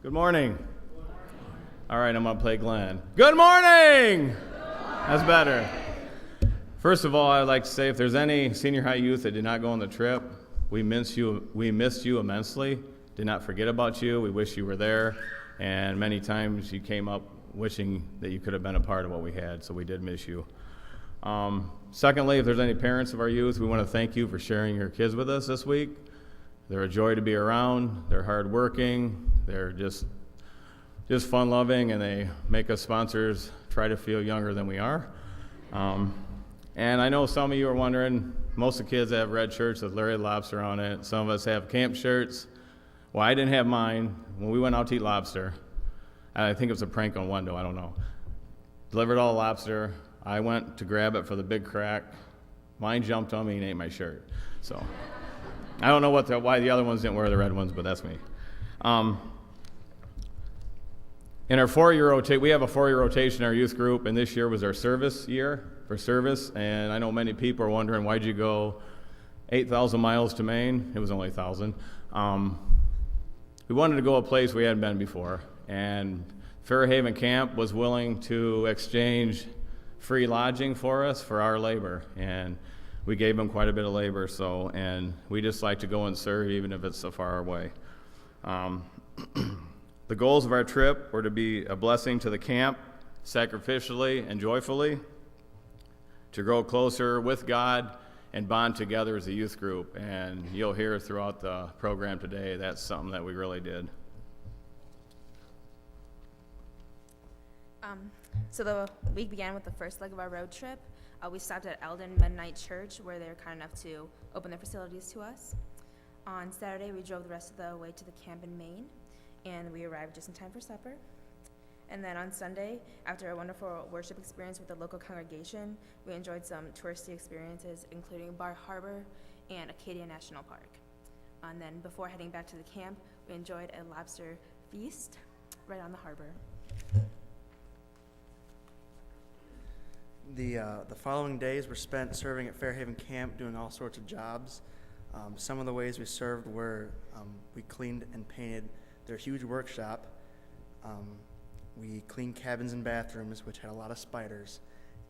Good morning. All right, I'm going to play Glenn. Good morning! That's better. First of all, I'd like to say if there's any senior high youth that did not go on the trip, we missed you immensely. Did not forget about you. We wish you were there. And many times you came up wishing that you could have been a part of what we had, so we did miss you. Secondly, if there's any parents of our youth, we want to thank you for sharing your kids with us this week. They're a joy to be around. They're hardworking. They're just fun-loving, and they make us sponsors try to feel younger than we are. And I know some of you are wondering, most of the kids have red shirts with Larry Lobster on it. Some of us have camp shirts. Well, I didn't have mine. When we went out to eat lobster, I think it was a prank on Wendo, I don't know. Delivered all the lobster. I went to grab it for the big crack. Mine jumped on me and ate my shirt. So I don't know why the other ones didn't wear the red ones, but that's me. In our 4-year rotation, we have a 4-year rotation in our youth group, and this year was our service year for service. And I know many people are wondering, why'd you go 8,000 miles to Maine? It was only 1,000. We wanted to go a place we hadn't been before, and Fairhaven Camp was willing to exchange free lodging for us for our labor, and we gave them quite a bit of labor. And we just like to go and serve, even if it's so far away. The goals of our trip were to be a blessing to the camp, sacrificially and joyfully, to grow closer with God and bond together as a youth group. And you'll hear throughout the program today that's something that we really did. So the week began with the first leg of our road trip. We stopped at Eldon Mennonite Church, where they were kind enough to open their facilities to us. On Saturday, we drove the rest of the way to the camp in Maine, and we arrived just in time for supper. And then on Sunday, after a wonderful worship experience with the local congregation, we enjoyed some touristy experiences, including Bar Harbor and Acadia National Park. And then before heading back to the camp, we enjoyed a lobster feast right on the harbor. The following days were spent serving at Fairhaven Camp, doing all sorts of jobs. Some of the ways we served were we cleaned and painted their huge workshop. We cleaned cabins and bathrooms, which had a lot of spiders,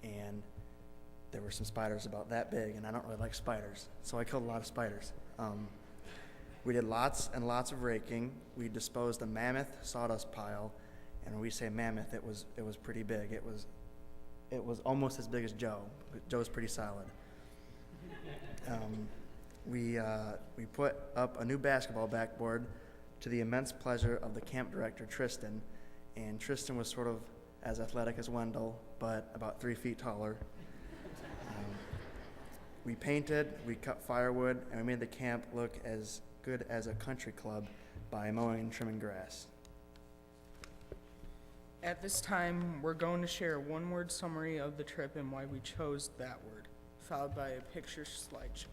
and there were some spiders about that big, and I don't really like spiders, so I killed a lot of spiders. We did lots and lots of raking. We disposed a mammoth sawdust pile, and when we say mammoth, it was pretty big. It was almost as big as Joe. Joe's pretty solid. We put up a new basketball backboard to the immense pleasure of the camp director, Tristan. And Tristan was sort of as athletic as Wendell, but about 3 feet taller. We painted, we cut firewood, and we made the camp look as good as a country club by mowing and trimming grass. At this time, we're going to share a one-word summary of the trip and why we chose that word, followed by a picture slideshow.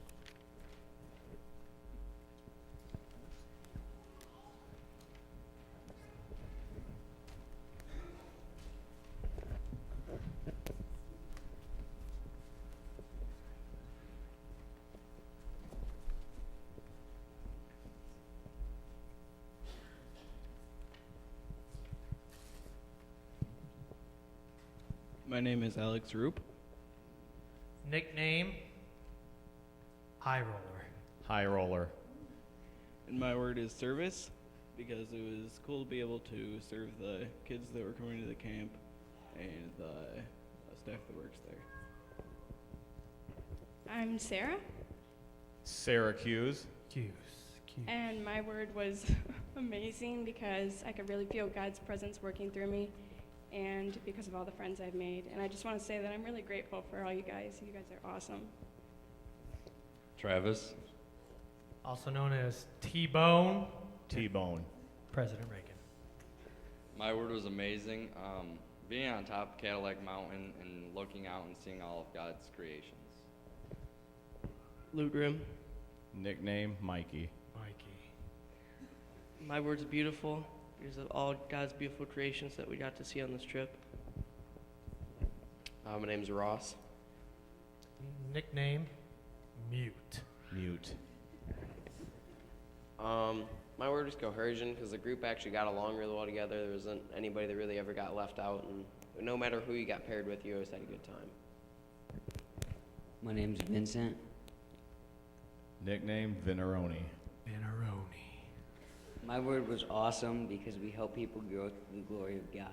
My name is Alex Roop. Nickname, High Roller. High roller. And my word is service, because it was cool to be able to serve the kids that were coming to the camp and the staff that works there. I'm Sarah, Syracuse. Cuse. and my word was amazing because I could really feel God's presence working through me and because of all the friends I've made. And I just want to say that I'm really grateful for all you guys. You guys are awesome. Travis. Also known as T-Bone. T-Bone. President Reagan. My word was amazing. Being on top of Cadillac Mountain and looking out and seeing all of God's creations. Lou Grimm. Nickname, Mikey. Mikey. My word's beautiful because of all God's beautiful creations that we got to see on this trip. My name's Ross. Nickname, Mute. Mute. My word is cohesion, because the group actually got along really well together. There wasn't anybody that really ever got left out, and no matter who you got paired with, you always had a good time. My name's Vincent. Nickname Vineroni. Benaroni. My word was awesome because we help people grow to the glory of God.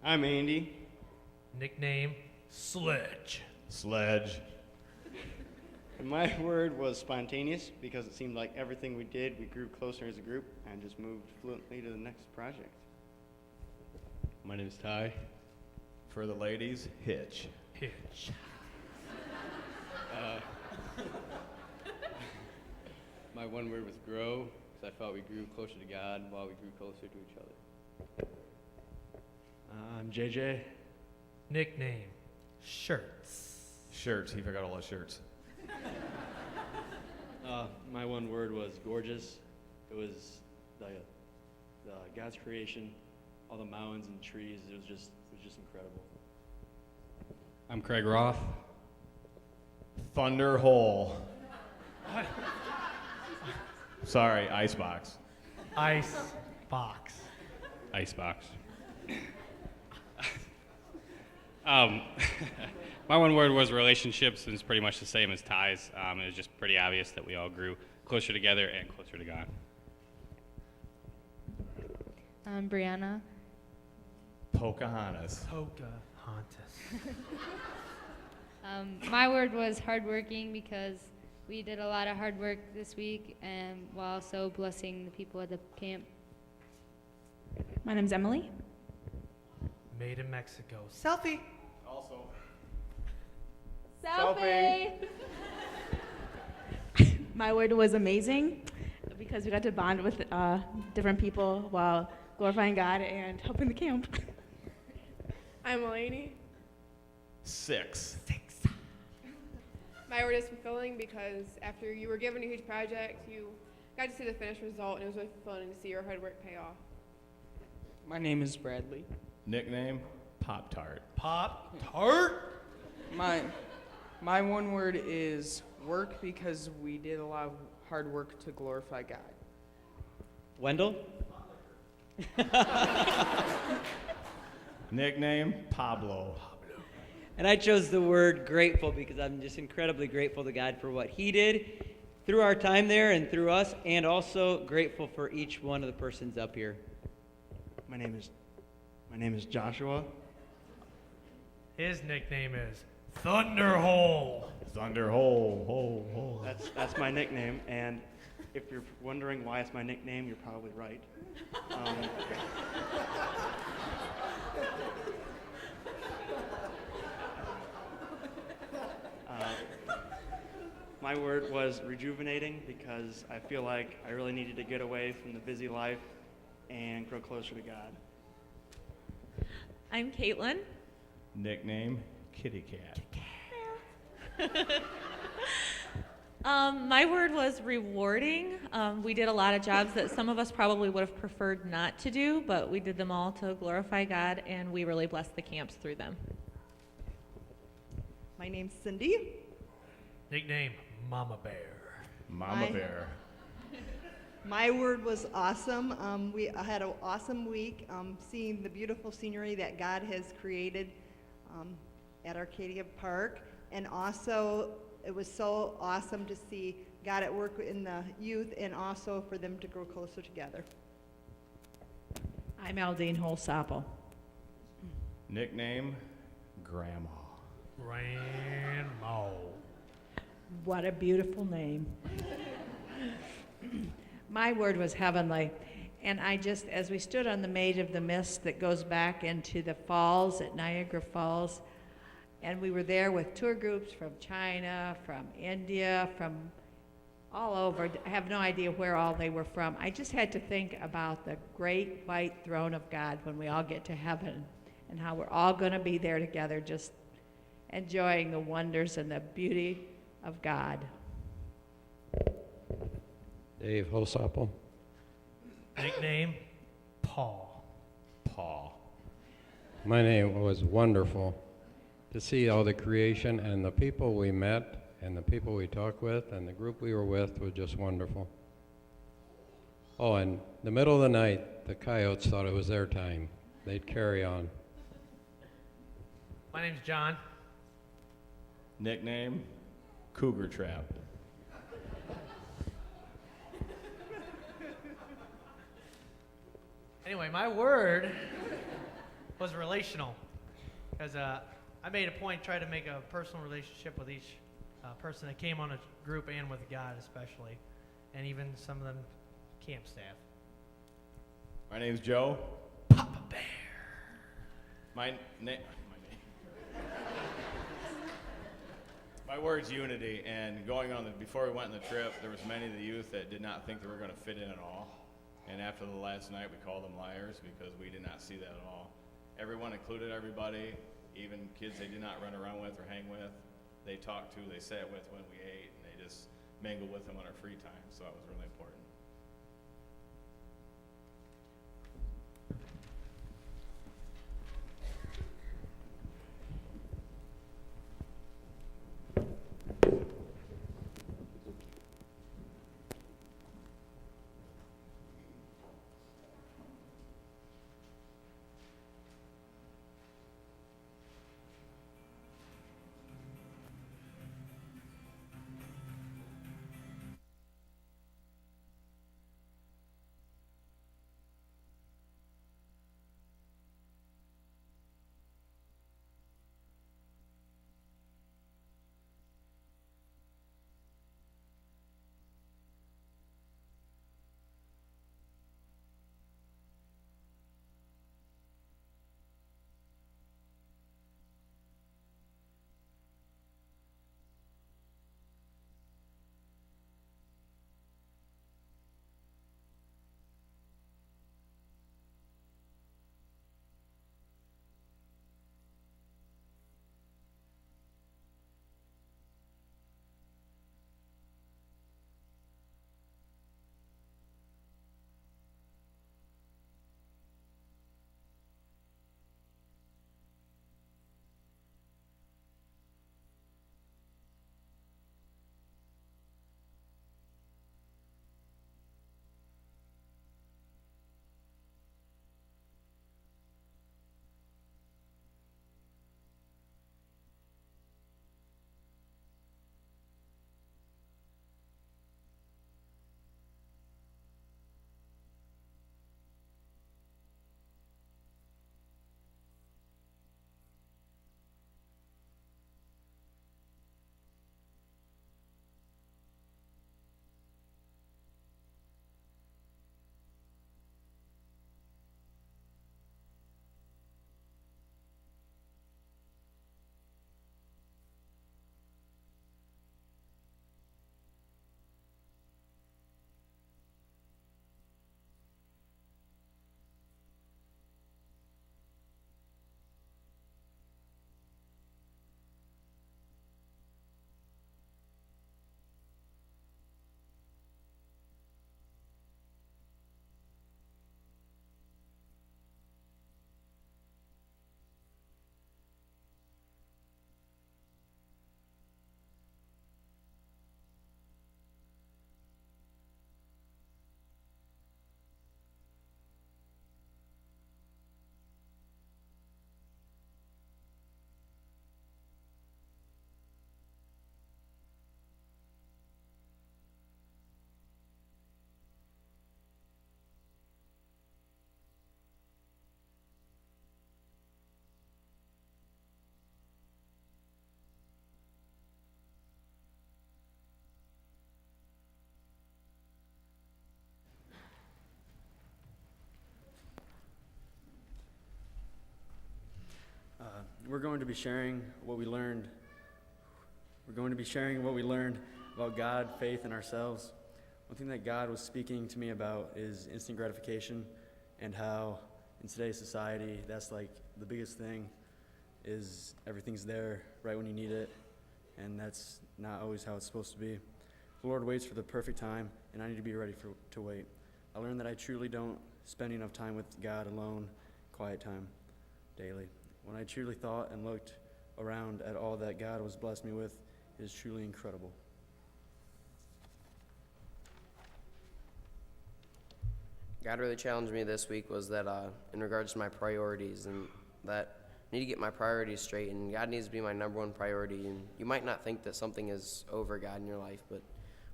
I'm Andy. Nickname Sledge. Sledge. And my word was spontaneous because it seemed like everything we did, we grew closer as a group and just moved fluently to the next project. My name is Ty. For the ladies, Hitch. Hitch. My one word was grow, because I felt we grew closer to God while we grew closer to each other. I'm JJ. Nickname Shirts. Shirts. He forgot all his shirts. My one word was gorgeous. It was the God's creation, all the mountains and trees. It was just incredible. I'm Craig Roth. Thunder Hole. Sorry, Icebox. Ice box. Icebox. My one word was relationships, and it's pretty much the same as Ty's. It was just pretty obvious that we all grew closer together and closer to God. I'm Brianna. Pocahontas. Pocahontas. My word was hardworking because we did a lot of hard work this week and while also blessing the people at the camp. My name's Emily. Made in Mexico. Selfie. Also. Selfie. My word was amazing because we got to bond with different people while glorifying God and helping the camp. I'm Eleni. 6. My word is fulfilling because after you were given a huge project, you got to see the finished result, and it was really fun to see your hard work pay off. My name is Bradley. Nickname Pop Tart. Pop Tart. My one word is work because we did a lot of hard work to glorify God. Wendell. Nickname Pablo. And I chose the word grateful because I'm just incredibly grateful to God for what He did through our time there and through us, and also grateful for each one of the persons up here. My name is Joshua. His nickname is Thunderhole. Thunderhole. Hole, hole. That's my nickname, and if you're wondering why it's my nickname, you're probably right. My word was rejuvenating because I feel like I really needed to get away from the busy life and grow closer to God. I'm Caitlin. Nickname Kitty Cat. My word was rewarding. We did a lot of jobs that some of us probably would have preferred not to do, but we did them all to glorify God, and we really blessed the camps through them. My name's Cindy. Nickname Mama Bear. Mama Bear. My word was awesome. We had an awesome week seeing the beautiful scenery that God has created at Arcadia Park. And also, it was so awesome to see God at work in the youth and also for them to grow closer together. I'm Aldine Holsapple. Nickname Grandma. Grandma. What a beautiful name. My word was heavenly. And I just, as we stood on the Maid of the Mist that goes back into the falls at Niagara Falls, and we were there with tour groups from China, from India, from all over. I have no idea where all they were from. I just had to think about the great white throne of God when we all get to heaven and how we're all going to be there together just enjoying the wonders and the beauty of God. Dave Hosapple. Nickname Paul. Paul. My name was wonderful to see all the creation and the people we met and the people we talked with and the group we were with was just wonderful. Oh, in the middle of the night, the coyotes thought it was their time. They'd carry on. My name's John. Nickname, Cougar Trap. Anyway, my word was relational, because I made a point try to make a personal relationship with each person that came on a group and with God especially, and even some of them camp staff. My name's Joe. Papa Bear. My word's unity, and before we went on the trip, there was many of the youth that did not think they were going to fit in at all. And after the last night, we called them liars because we did not see that at all. Everyone included everybody, even kids they did not run around with or hang with. They talked to, they sat with when we ate, and they just mingled with them on our free time. So that was really important. We're going to be sharing what we learned. We're going to be sharing what we learned about God, faith, and ourselves. One thing that God was speaking to me about is instant gratification, and how in today's society, that's like the biggest thing, is everything's there right when you need it, and that's not always how it's supposed to be. The Lord waits for the perfect time, and I need to be ready to wait. I learned that I truly don't spend enough time with God alone, quiet time, daily. When I truly thought and looked around at all that God was blessed me with, it is truly incredible. God really challenged me this week was that in regards to my priorities, and that I need to get my priorities straight, and God needs to be my number one priority. And you might not think that something is over God in your life, but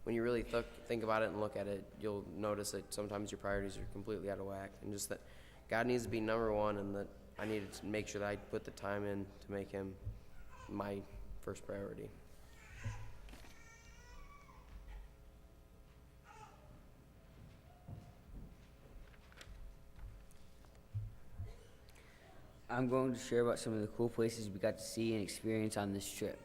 when you really think about it and look at it, you'll notice that sometimes your priorities are completely out of whack, and just that God needs to be number one, and that I needed to make sure that I put the time in to make him my first priority. I'm going to share about some of the cool places we got to see and experience on this trip.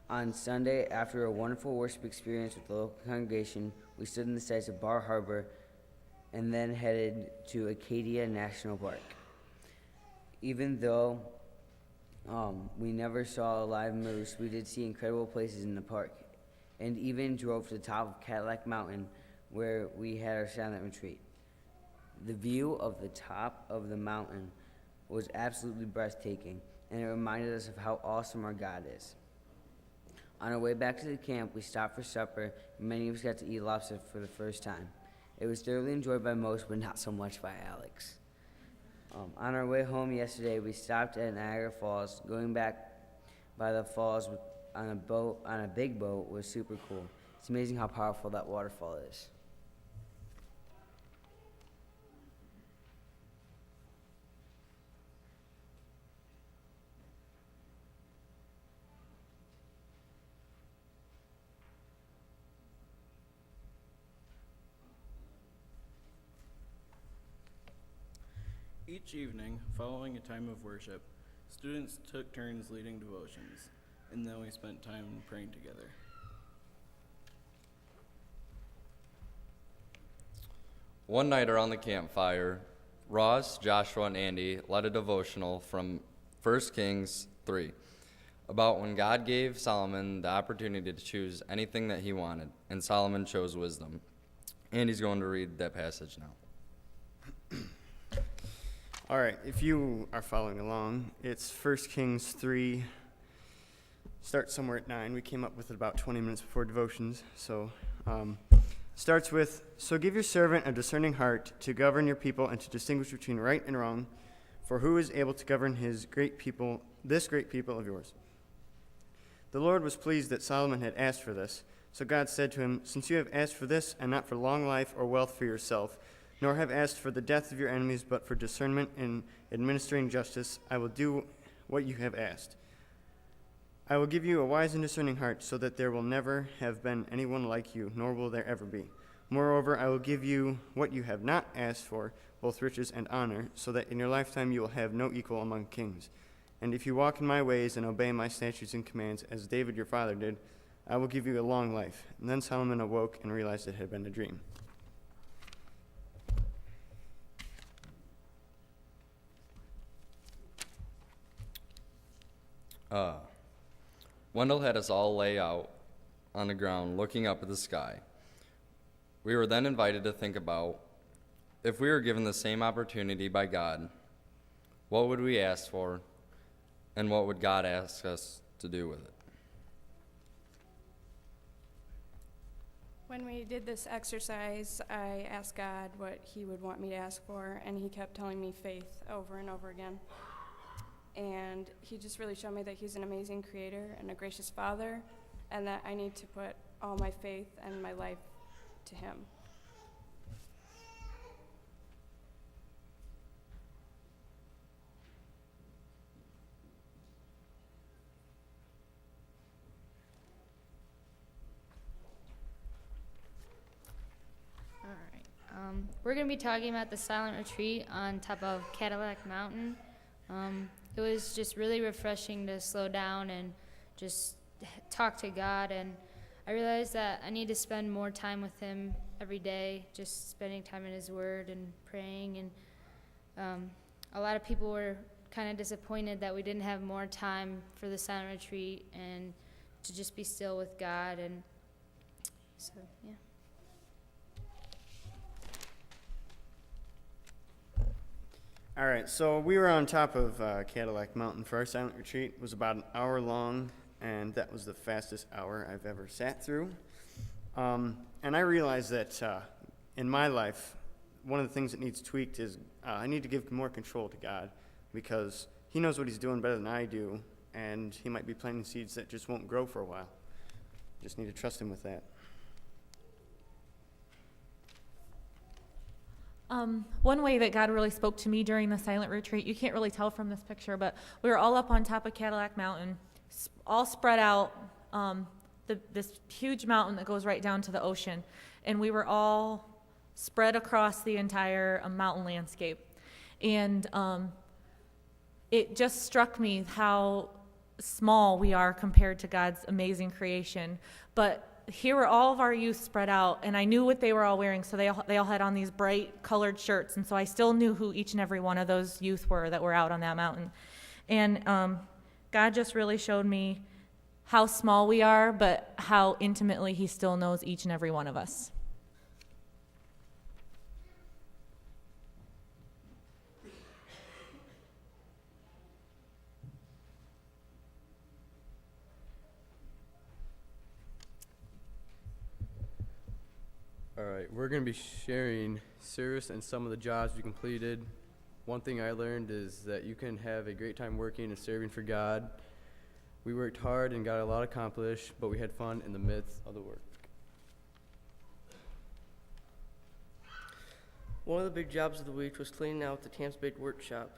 On Sunday, after a wonderful worship experience with the local congregation, we stood in the sights of Bar Harbor and then headed to Acadia National Park. Even though we never saw a live moose, we did see incredible places in the park, and even drove to the top of Cadillac Mountain where we had our silent retreat. The view of the top of the mountain was absolutely breathtaking, and it reminded us of how awesome our God is. On our way back to the camp, we stopped for supper, and many of us got to eat lobster for the first time. It was thoroughly enjoyed by most, but not so much by Alex. On our way home yesterday, we stopped at Niagara Falls. Going back by the falls on a big boat was super cool. It's amazing how powerful that waterfall is. Each evening, following a time of worship, students took turns leading devotions, and then we spent time praying together. One night around the campfire, Ross, Joshua, and Andy led a devotional from 1 Kings 3 about when God gave Solomon the opportunity to choose anything that he wanted, and Solomon chose wisdom. Andy's going to read that passage now. All right, if you are following along, it's 1 Kings 3, starts somewhere at 9. We came up with it about 20 minutes before devotions. So starts with, "So give your servant a discerning heart to govern your people and to distinguish between right and wrong, for who is able to govern this great people of yours?" The Lord was pleased that Solomon had asked for this. So God said to him, "Since you have asked for this, and not for long life or wealth for yourself, nor have asked for the death of your enemies, but for discernment in administering justice, I will do what you have asked. I will give you a wise and discerning heart, so that there will never have been anyone like you, nor will there ever be. Moreover, I will give you what you have not asked for, both riches and honor, so that in your lifetime you will have no equal among kings. And if you walk in my ways and obey my statutes and commands, as David your father did, I will give you a long life." And then Solomon awoke and realized it had been a dream. Wendell had us all lay out on the ground looking up at the sky. We were then invited to think about, if we were given the same opportunity by God, what would we ask for, and what would God ask us to do with it? When we did this exercise, I asked God what he would want me to ask for, and he kept telling me faith over and over again. And he just really showed me that he's an amazing creator and a gracious father, and that I need to put all my faith and my life to him. All right. We're going to be talking about the silent retreat on top of Cadillac Mountain. It was just really refreshing to slow down and just talk to God, and I realized that I need to spend more time with him every day, just spending time in his word and praying. And a lot of people were kind of disappointed that we didn't have more time for the silent retreat and to just be still with God, and so yeah. All right, so we were on top of Cadillac Mountain for our silent retreat. It was about an hour long, and that was the fastest hour I've ever sat through. And I realized that in my life, one of the things that needs tweaked is I need to give more control to God, because he knows what he's doing better than I do, and he might be planting seeds that just won't grow for a while. Just need to trust him with that. One way that God really spoke to me during the silent retreat, you can't really tell from this picture, but we were all up on top of Cadillac Mountain, all spread out, this huge mountain that goes right down to the ocean, and we were all spread across the entire mountain landscape. And it just struck me how small we are compared to God's amazing creation. But here were all of our youth spread out, and I knew what they were all wearing, so they all had on these bright colored shirts, and so I still knew who each and every one of those youth were that were out on that mountain. And God just really showed me how small we are, but how intimately he still knows each and every one of us. All right, we're going to be sharing service and some of the jobs we completed. One thing I learned is that you can have a great time working and serving for God. We worked hard and got a lot accomplished, but we had fun in the midst of the work. One of the big jobs of the week was cleaning out the Tam's Big Workshop.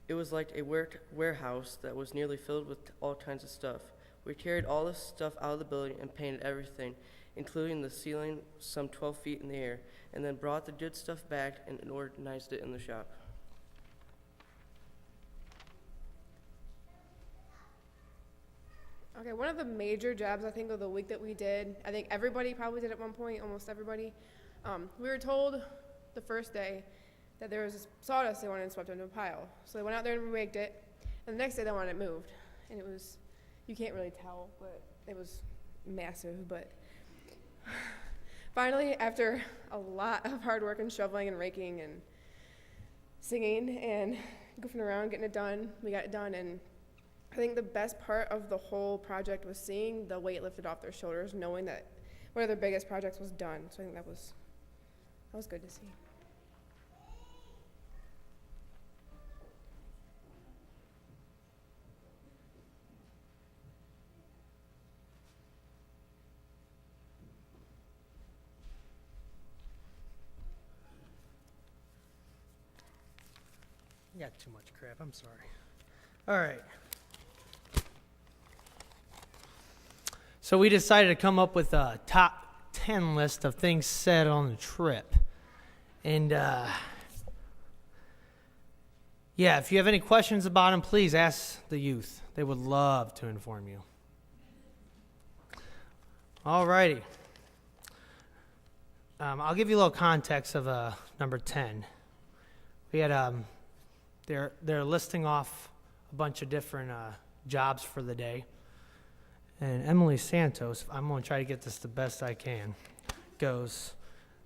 It was like a warehouse that was nearly filled with all kinds of stuff. We carried all this stuff out of the building and painted everything, including the ceiling some 12 feet in the air, and then brought the good stuff back and organized it in the shop. Okay, one of the major jobs I think of the week that we did, I think everybody probably did at one point, almost everybody. We were told the first day that there was this sawdust they wanted swept into a pile. So they went out there and raked it, and the next day they wanted it moved. And it was, you can't really tell, but it was massive. But finally, after a lot of hard work and shoveling and raking and singing and goofing around, getting it done, we got it done. And I think the best part of the whole project was seeing the weight lifted off their shoulders, knowing that one of their biggest projects was done. So I think that was good to see. I got too much crap, I'm sorry. All right. So we decided to come up with a top 10 list of things said on the trip. And yeah, if you have any questions about them, please ask the youth. They would love to inform you. All righty. I'll give you a little context of number 10. We had they're listing off a bunch of different jobs for the day. And Emily Santos, I'm going to try to get this the best I can, goes,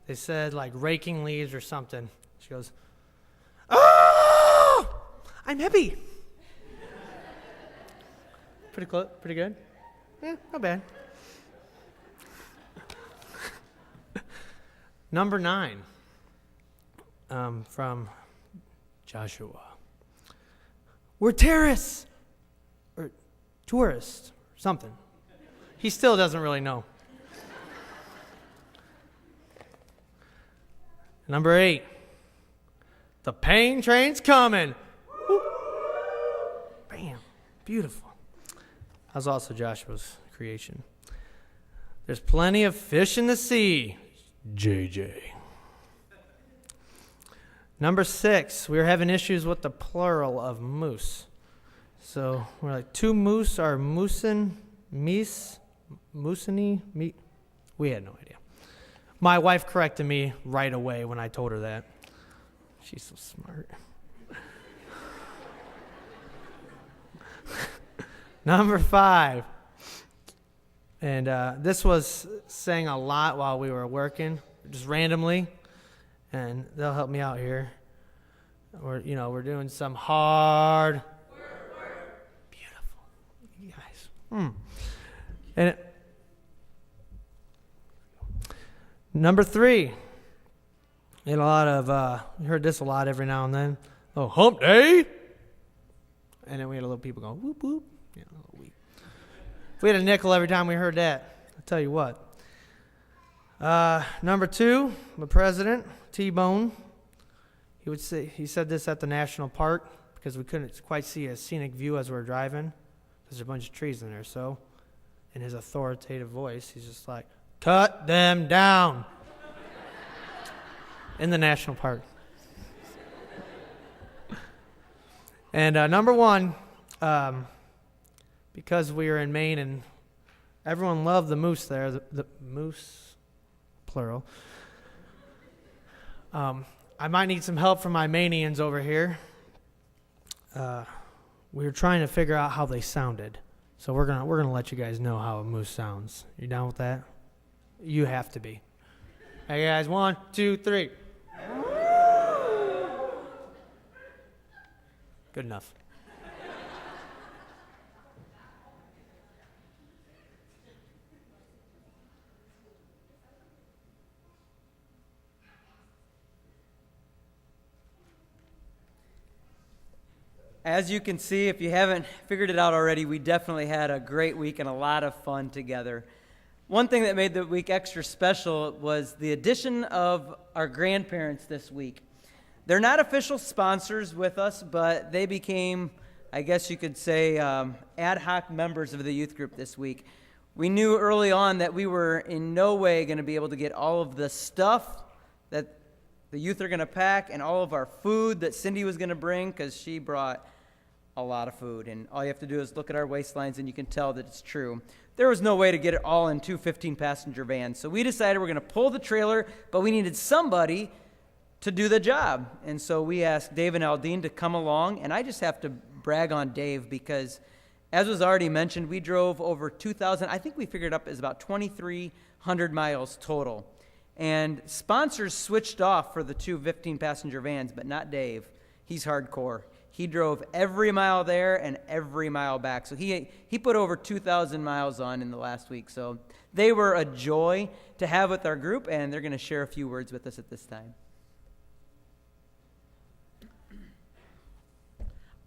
they said like raking leaves or something. She goes, "Oh, I'm happy." Pretty close, pretty good. Yeah, not bad. Number 9, from Joshua. We're terrorists, or tourists, or something. He still doesn't really know. Number 8, the pain train's coming. Woo. Bam, beautiful. That was also Joshua's creation. There's plenty of fish in the sea. JJ. Number 6, we were having issues with the plural of moose. So we're like, 2 moose are moosin, meese, moosini, meat. We had no idea. My wife corrected me right away when I told her that. She's so smart. Number 5. And this was saying a lot while we were working, just randomly. And they'll help me out here. We're doing some hard work. Beautiful. You guys. And number 3, We had a lot of, we heard this a lot every now and then. Oh, hump day. And then we had a little people going, whoop, whoop. Yeah, a little weep. If we had a nickel every time we heard that, I'll tell you what. Number 2, the president, T-Bone. He said this at the national park because we couldn't quite see a scenic view as we were driving. There's a bunch of trees in there, so in his authoritative voice, he's just like, cut them down. In the national park. And number 1, because we were in Maine and everyone loved the moose there, the moose, plural. I might need some help from my Manians over here. We were trying to figure out how they sounded. So we're gonna let you guys know how a moose sounds. You down with that? You have to be. Hey guys, 1, 2, 3. Good enough. As you can see, if you haven't figured it out already, we definitely had a great week and a lot of fun together. One thing that made the week extra special was the addition of our grandparents this week. They're not official sponsors with us, but they became, I guess you could say, ad hoc members of the youth group this week. We knew early on that we were in no way going to be able to get all of the stuff that the youth are going to pack and all of our food that Cindy was going to bring, because she brought a lot of food. And all you have to do is look at our waistlines and you can tell that it's true. There was no way to get it all in 2 15-passenger vans. So we decided we're going to pull the trailer, but we needed somebody to do the job. And so we asked Dave and Aldine to come along. And I just have to brag on Dave because, as was already mentioned, we drove over 2,000. I think we figured up as about 2,300 miles total. And sponsors switched off for the 2 15-passenger vans, but not Dave. He's hardcore. He drove every mile there and every mile back. So he put over 2,000 miles on in the last week. So they were a joy to have with our group, and they're going to share a few words with us at this time.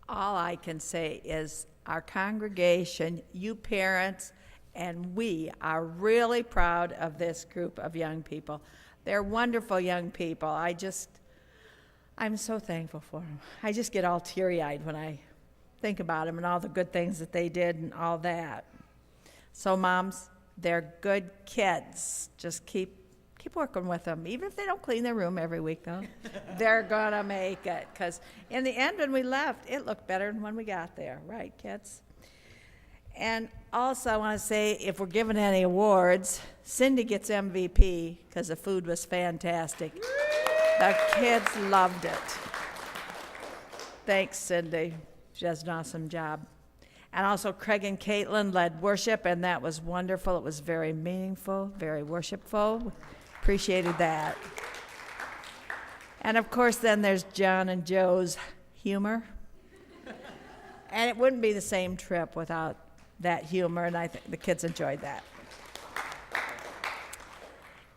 All I can say is our congregation, you parents, and we are really proud of this group of young people. They're wonderful young people. I'm so thankful for them. I just get all teary-eyed when I think about them and all the good things that they did and all that. So moms, they're good kids. Just keep working with them. Even if they don't clean their room every week, though, they're going to make it. Because in the end, when we left, it looked better than when we got there. Right, kids? And also, I want to say, if we're giving any awards, Cindy gets MVP because the food was fantastic. The kids loved it. Thanks, Cindy. She does an awesome job. And also, Craig and Caitlin led worship, and that was wonderful. It was very meaningful, very worshipful. Appreciated that. And of course, then there's John and Joe's humor. And it wouldn't be the same trip without that humor, and I think the kids enjoyed that.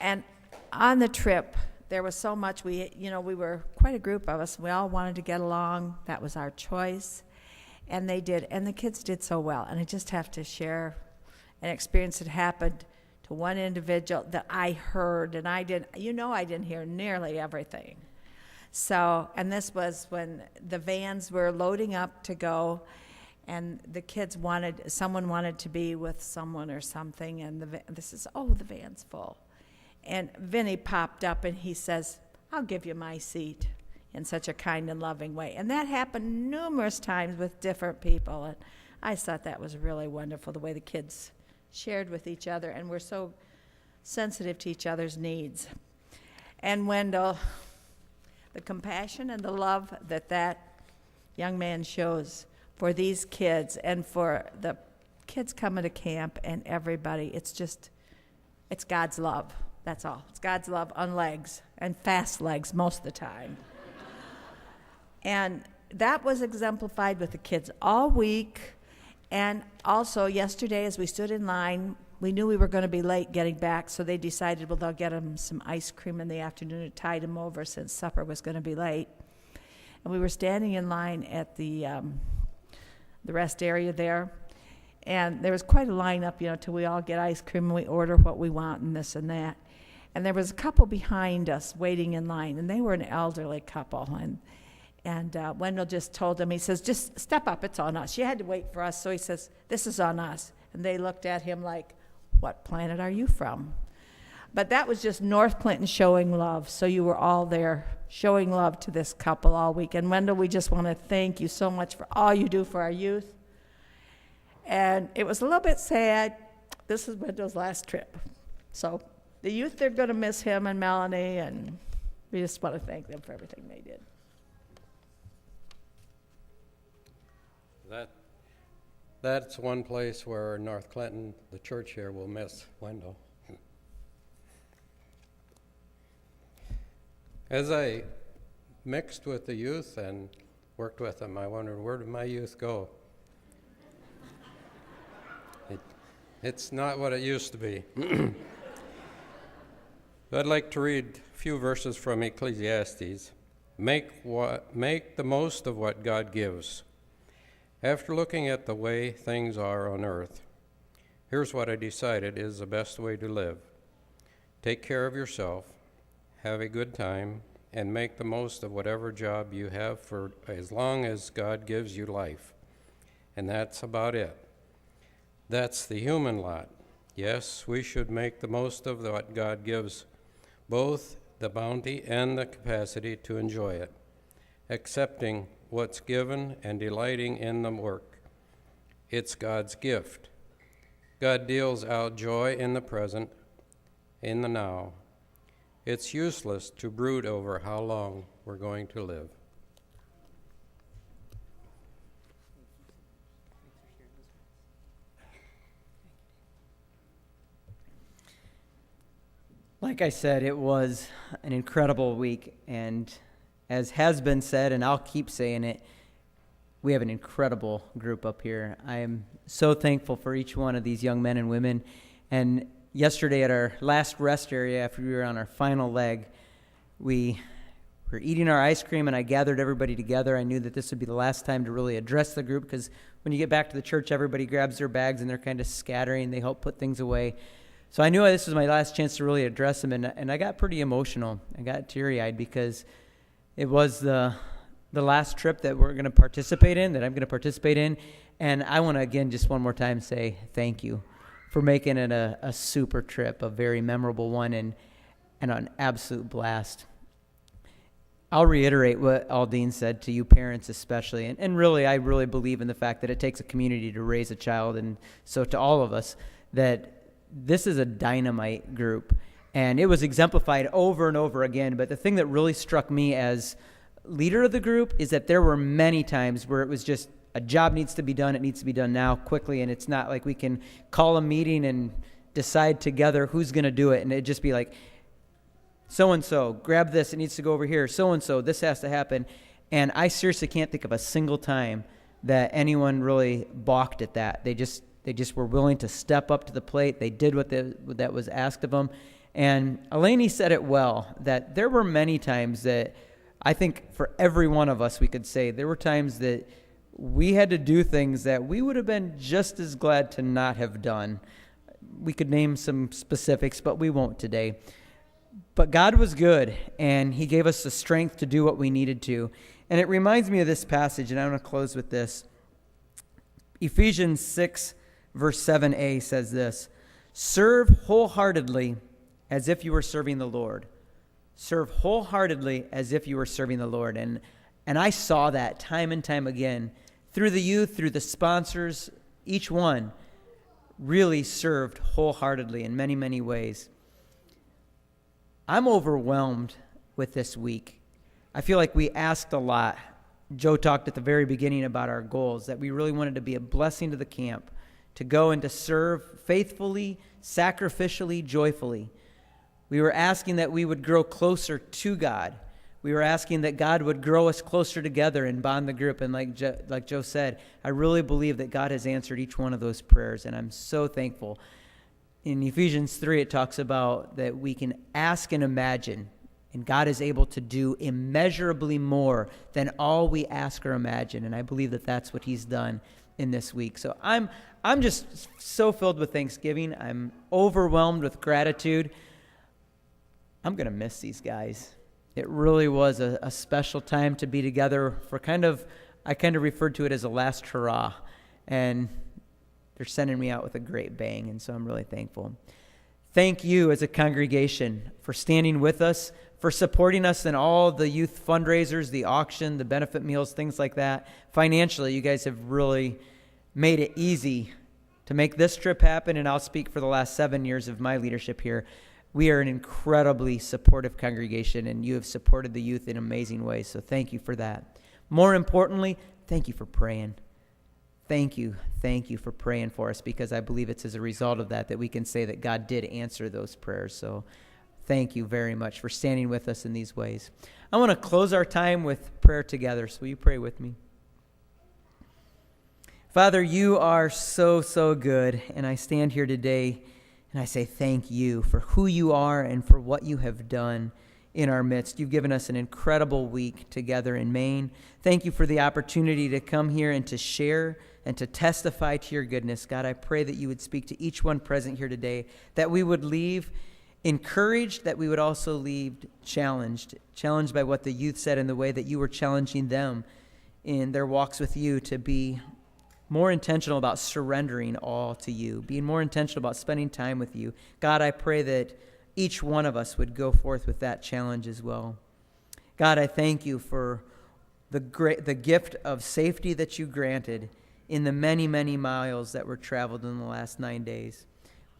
And on the trip, there was so much. We were quite a group of us. We all wanted to get along. That was our choice. And they did, and the kids did so well. And I just have to share an experience that happened to one individual that I heard, and I didn't hear nearly everything. So, and this was when the vans were loading up to go, and the kids someone wanted to be with someone or something, and the van's full. And Vinny popped up and he says, I'll give you my seat, in such a kind and loving way. And that happened numerous times with different people. And I thought that was really wonderful, the way the kids shared with each other, and we're so sensitive to each other's needs. And Wendell, the compassion and the love that young man shows for these kids and for the kids coming to camp and everybody, it's God's love. That's all. It's God's love on legs, and fast legs most of the time. And that was exemplified with the kids all week. And also yesterday, as we stood in line, we knew we were going to be late getting back, so they decided, well, they'll get him some ice cream in the afternoon to tide him over since supper was going to be late. And we were standing in line at the rest area there, and there was quite a lineup, till we all get ice cream and we order what we want and this and that. And there was a couple behind us waiting in line, and they were an elderly couple. And Wendell just told them, he says, just step up, it's on us. You had to wait for us, so he says, this is on us. And they looked at him like, what planet are you from? But that was just North Clinton showing love. So you were all there showing love to this couple all week. And Wendell, we just want to thank you so much for all you do for our youth. And it was a little bit sad. This is Wendell's last trip. So the youth, they're going to miss him and Melanie, and we just want to thank them for everything they did. That's one place where North Clinton, the church here, will miss Wendell. As I mixed with the youth and worked with them, I wondered, where did my youth go? It's not what it used to be. I'd like to read a few verses from Ecclesiastes. Make the most of what God gives. After looking at the way things are on earth, here's what I decided is the best way to live. Take care of yourself, have a good time, and make the most of whatever job you have for as long as God gives you life. And that's about it. That's the human lot. Yes, we should make the most of what God gives, both the bounty and the capacity to enjoy it, accepting what's given and delighting in the work. It's God's gift. God deals out joy in the present, in the now. It's useless to brood over how long we're going to live. Like I said, it was an incredible week, and as has been said, and I'll keep saying it, we have an incredible group up here. I am so thankful for each one of these young men and women. And yesterday at our last rest area, after we were on our final leg, we were eating our ice cream, and I gathered everybody together. I knew that this would be the last time to really address the group, because when you get back to the church, everybody grabs their bags, and they're kind of scattering. They help put things away. So I knew this was my last chance to really address them, and I got pretty emotional. I got teary-eyed because it was the last trip that we're going to participate in, that I'm going to participate in. And I want to, again, just one more time say thank you for making it a super trip, a very memorable one, and an absolute blast. I'll reiterate what Aldine said to you parents especially. And really, I really believe in the fact that it takes a community to raise a child. And so to all of us, that this is a dynamite group. And it was exemplified over and over again. But the thing that really struck me as leader of the group is that there were many times where it was just a job needs to be done. It needs to be done now quickly. And it's not like we can call a meeting and decide together who's going to do it. And it'd just be like, so-and-so, grab this. It needs to go over here. So-and-so, this has to happen. And I seriously can't think of a single time that anyone really balked at that. They just were willing to step up to the plate. They did what that was asked of them. And Eleni said it well, that there were many times that I think for every one of us we could say there were times that we had to do things that we would have been just as glad to not have done. We could name some specifics, but we won't today. But God was good, and he gave us the strength to do what we needed to. And it reminds me of this passage, and I'm going to close with this. Ephesians 6, verse 7a says this, "Serve wholeheartedly as if you were serving the Lord." Serve wholeheartedly as if you were serving the Lord. And I saw that time and time again through the youth, through the sponsors. Each one really served wholeheartedly in many, many ways. I'm overwhelmed with this week. I feel like we asked a lot. Joe talked at the very beginning about our goals, that we really wanted to be a blessing to the camp, to go and to serve faithfully, sacrificially, joyfully. We were asking that we would grow closer to God. We were asking that God would grow us closer together and bond the group. And like Joe said, I really believe that God has answered each one of those prayers, and I'm so thankful. In Ephesians 3, it talks about that we can ask and imagine, and God is able to do immeasurably more than all we ask or imagine. And I believe that that's what he's done in this week. So I'm just so filled with thanksgiving. I'm overwhelmed with gratitude. I'm going to miss these guys. It really was a special time to be together for I kind of referred to it as a last hurrah. And they're sending me out with a great bang, and so I'm really thankful. Thank you as a congregation for standing with us, for supporting us in all the youth fundraisers, the auction, the benefit meals, things like that. Financially, you guys have really made it easy to make this trip happen, and I'll speak for the last 7 years of my leadership here. We are an incredibly supportive congregation, and you have supported the youth in amazing ways, so thank you for that. More importantly, thank you for praying. Thank you for praying for us, because I believe it's as a result of that we can say that God did answer those prayers. So thank you very much for standing with us in these ways. I want to close our time with prayer together, so will you pray with me? Father, you are so, so good, and I stand here today and I say thank you for who you are and for what you have done in our midst. You've given us an incredible week together in Maine. Thank you for the opportunity to come here and to share and to testify to your goodness. God, I pray that you would speak to each one present here today, that we would leave encouraged, that we would also leave challenged by what the youth said and the way that you were challenging them in their walks with you to be more intentional about surrendering all to you, being more intentional about spending time with you. God, I pray that each one of us would go forth with that challenge as well. God, I thank you for the gift of safety that you granted in the many, many miles that were traveled in the last 9 days.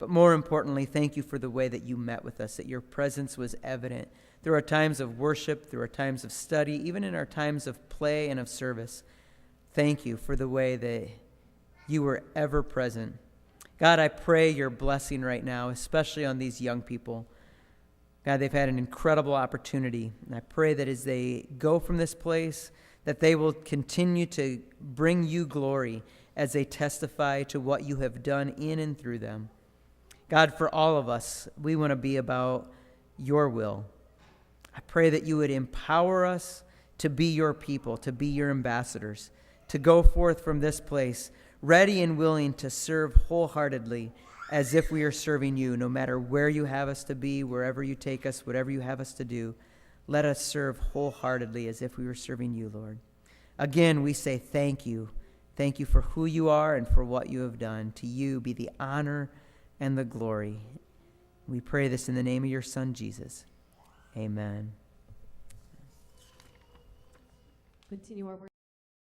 But more importantly, thank you for the way that you met with us, that your presence was evident. There are times of worship, there are times of study, even in our times of play and of service. Thank you for the way that you were ever present. God, I pray your blessing right now, especially on these young people. God, they've had an incredible opportunity, and I pray that as they go from this place, that they will continue to bring you glory as they testify to what you have done in and through them. God, for all of us, we want to be about your will. I pray that you would empower us to be your people, to be your ambassadors, to go forth from this place ready and willing to serve wholeheartedly as if we are serving you, no matter where you have us to be, wherever you take us, whatever you have us to do. Let us serve wholeheartedly as if we were serving you, Lord. Again, we say thank you. Thank you for who you are and for what you have done. To you be the honor and the glory. We pray this in the name of your Son, Jesus. Amen. Continue our worship.